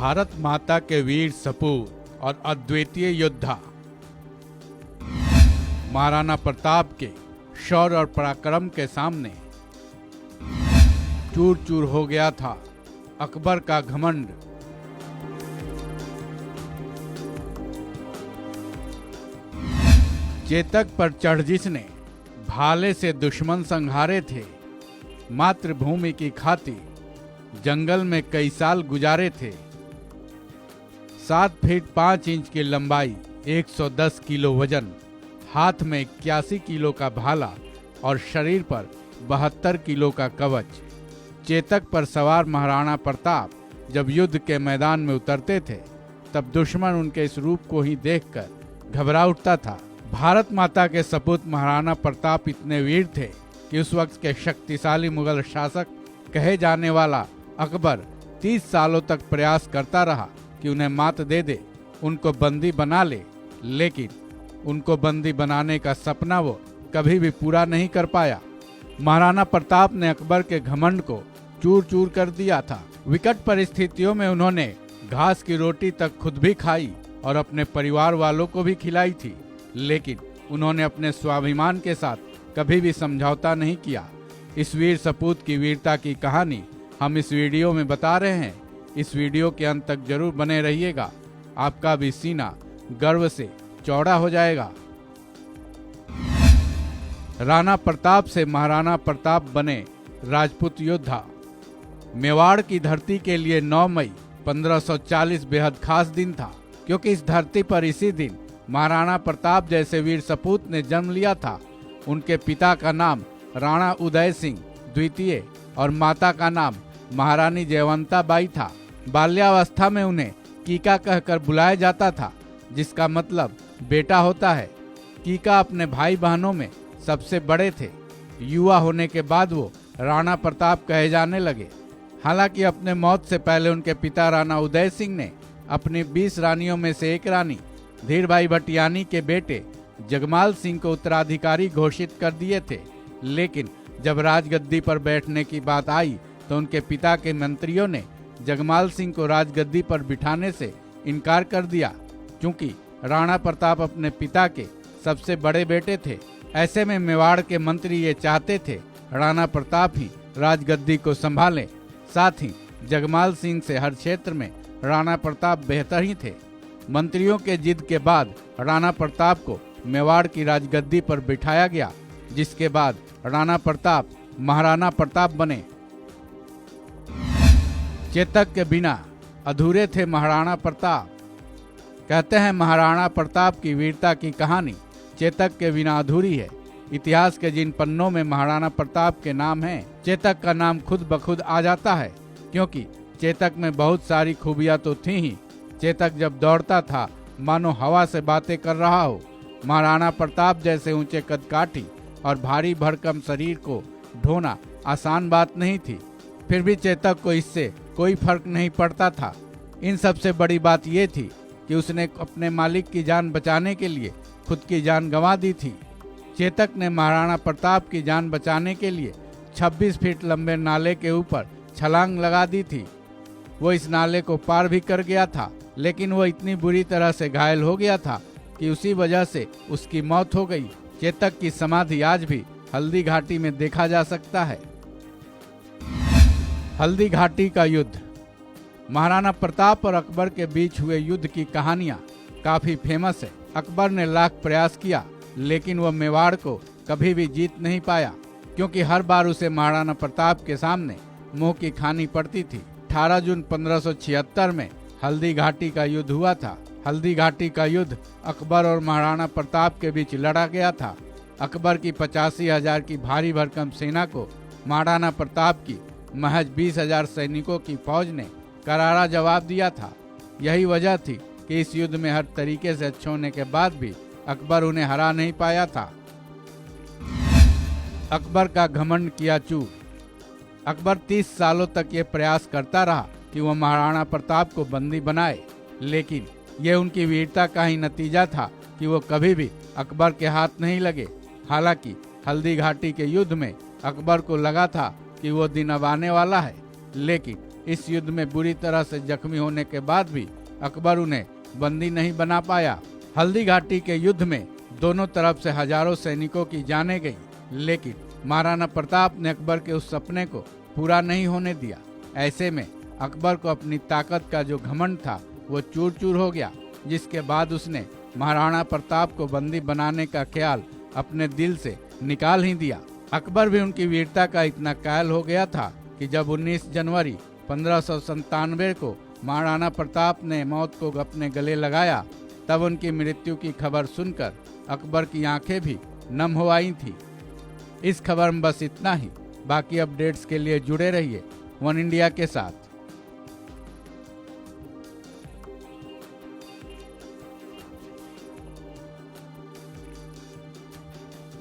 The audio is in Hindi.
भारत माता के वीर सपूत और अद्वितीय योद्धा महाराणा प्रताप के शौर्य और पराक्रम के सामने चूर चूर हो गया था अकबर का घमंड। चेतक पर चढ़ जिसने भाले से दुश्मन संहारे थे, मातृभूमि की खातिर जंगल में कई साल गुजारे थे। 7 फीट 5 इंच की लंबाई, 110 किलो वजन, हाथ में 81 किलो का भाला और शरीर पर 72 किलो का कवच। चेतक पर सवार महाराणा प्रताप जब युद्ध के मैदान में उतरते थे तब दुश्मन उनके इस रूप को ही देखकर घबरा उठता था। भारत माता के सपूत महाराणा प्रताप इतने वीर थे कि उस वक्त के शक्तिशाली मुगल शासक कहे जाने वाला अकबर 30 सालों तक प्रयास करता रहा कि उन्हें मात दे दे, उनको बंदी बना ले, लेकिन उनको बंदी बनाने का सपना वो कभी भी पूरा नहीं कर पाया। महाराणा प्रताप ने अकबर के घमंड को चूर चूर कर दिया था। विकट परिस्थितियों में उन्होंने घास की रोटी तक खुद भी खाई और अपने परिवार वालों को भी खिलाई थी, लेकिन उन्होंने अपने स्वाभिमान के साथ कभी भी समझौता नहीं किया। इस वीर सपूत की वीरता की कहानी हम इस वीडियो में बता रहे हैं। इस वीडियो के अंत तक जरूर बने रहिएगा, आपका भी सीना गर्व से चौड़ा हो जाएगा। राणा प्रताप से महाराणा प्रताप बने राजपूत योद्धा। मेवाड़ की धरती के लिए 9 मई 1540 बेहद खास दिन था, क्योंकि इस धरती पर इसी दिन महाराणा प्रताप जैसे वीर सपूत ने जन्म लिया था। उनके पिता का नाम राणा उदय सिंह द्वितीय और माता का नाम महारानी जयवंता बाई था। बाल्यावस्था में उन्हें कीका कहकर बुलाया जाता था, जिसका मतलब बेटा होता है। कीका अपने भाई बहनों में सबसे बड़े थे। युवा होने के बाद वो राणा प्रताप कहे जाने लगे। हालांकि अपने मौत से पहले उनके पिता राणा उदय सिंह ने अपनी 20 रानियों में से एक रानी धीरभाई भटियानी के बेटे जगमाल सिंह को उत्तराधिकारी घोषित कर दिए थे, लेकिन जब राजगद्दी पर बैठने की बात आई तो उनके पिता के मंत्रियों ने जगमाल सिंह को राजगद्दी पर बिठाने से इनकार कर दिया, क्योंकि राणा प्रताप अपने पिता के सबसे बड़े बेटे थे। ऐसे में मेवाड़ के मंत्री ये चाहते थे राणा प्रताप ही राजगद्दी को संभालें। साथ ही जगमाल सिंह से हर क्षेत्र में राणा प्रताप बेहतर ही थे। मंत्रियों के जिद के बाद राणा प्रताप को मेवाड़ की राजगद्दी पर बिठाया गया, जिसके बाद राणा प्रताप महाराणा प्रताप बने। चेतक के बिना अधूरे थे महाराणा प्रताप। कहते हैं महाराणा प्रताप की वीरता की कहानी चेतक के बिना अधूरी है। इतिहास के जिन पन्नों में महाराणा प्रताप के नाम हैं, चेतक का नाम खुद ब खुद आ जाता है, क्योंकि चेतक में बहुत सारी खूबियां तो थी ही। चेतक जब दौड़ता था मानो हवा से बातें कर रहा हो। महाराणा प्रताप जैसे ऊंचे कदकाठी और भारी भरकम शरीर को ढोना आसान बात नहीं थी, फिर भी चेतक को इससे कोई फर्क नहीं पड़ता था। इन सबसे बड़ी बात यह थी कि उसने अपने मालिक की जान बचाने के लिए खुद की जान गंवा दी थी। चेतक ने महाराणा प्रताप की जान बचाने के लिए 26 फीट लंबे नाले के ऊपर छलांग लगा दी थी। वो इस नाले को पार भी कर गया था, लेकिन वो इतनी बुरी तरह से घायल हो गया था कि उसी वजह से उसकी मौत हो गई। चेतक की समाधि आज भी हल्दी घाटी में देखा जा सकता है। हल्दी घाटी का युद्ध। महाराणा प्रताप और अकबर के बीच हुए युद्ध की कहानियां काफी फेमस है। अकबर ने लाख प्रयास किया, लेकिन वह मेवाड़ को कभी भी जीत नहीं पाया, क्योंकि हर बार उसे महाराणा प्रताप के सामने मुंह की खानी पड़ती थी। 18 जून 1576 में हल्दी घाटी का युद्ध हुआ था। हल्दी घाटी का युद्ध अकबर और महाराणा प्रताप के बीच लड़ा गया था। अकबर की 85,000 की भारी भरकम सेना को महाराणा प्रताप की महज 20,000 सैनिकों की फौज ने करारा जवाब दिया था। यही वजह थी कि इस युद्ध में हर तरीके से अच्छे होने के बाद भी अकबर उन्हें हरा नहीं पाया था। अकबर का घमंड किया चूर। अकबर 30 सालों तक ये प्रयास करता रहा कि वह महाराणा प्रताप को बंदी बनाए, लेकिन यह उनकी वीरता का ही नतीजा था कि वो कभी भी अकबर के हाथ नहीं लगे। हालांकि हल्दी घाटी के युद्ध में अकबर को लगा था कि वो दिन अब आने वाला है, लेकिन इस युद्ध में बुरी तरह से जख्मी होने के बाद भी अकबर उन्हें बंदी नहीं बना पाया। हल्दी घाटी के युद्ध में दोनों तरफ से हजारों सैनिकों की जानें गई, लेकिन महाराणा प्रताप ने अकबर के उस सपने को पूरा नहीं होने दिया। ऐसे में अकबर को अपनी ताकत का जो घमंड था वो चूर चूर हो गया, जिसके बाद उसने महाराणा प्रताप को बंदी बनाने का ख्याल अपने दिल से निकाल ही दिया। अकबर भी उनकी वीरता का इतना कायल हो गया था कि जब 19 जनवरी 1597 को महाराणा प्रताप ने मौत को अपने गले लगाया, तब उनकी मृत्यु की खबर सुनकर अकबर की आंखें भी नम हो आई थी। इस खबर में बस इतना ही। बाकी अपडेट्स के लिए जुड़े रहिए वन इंडिया के साथ।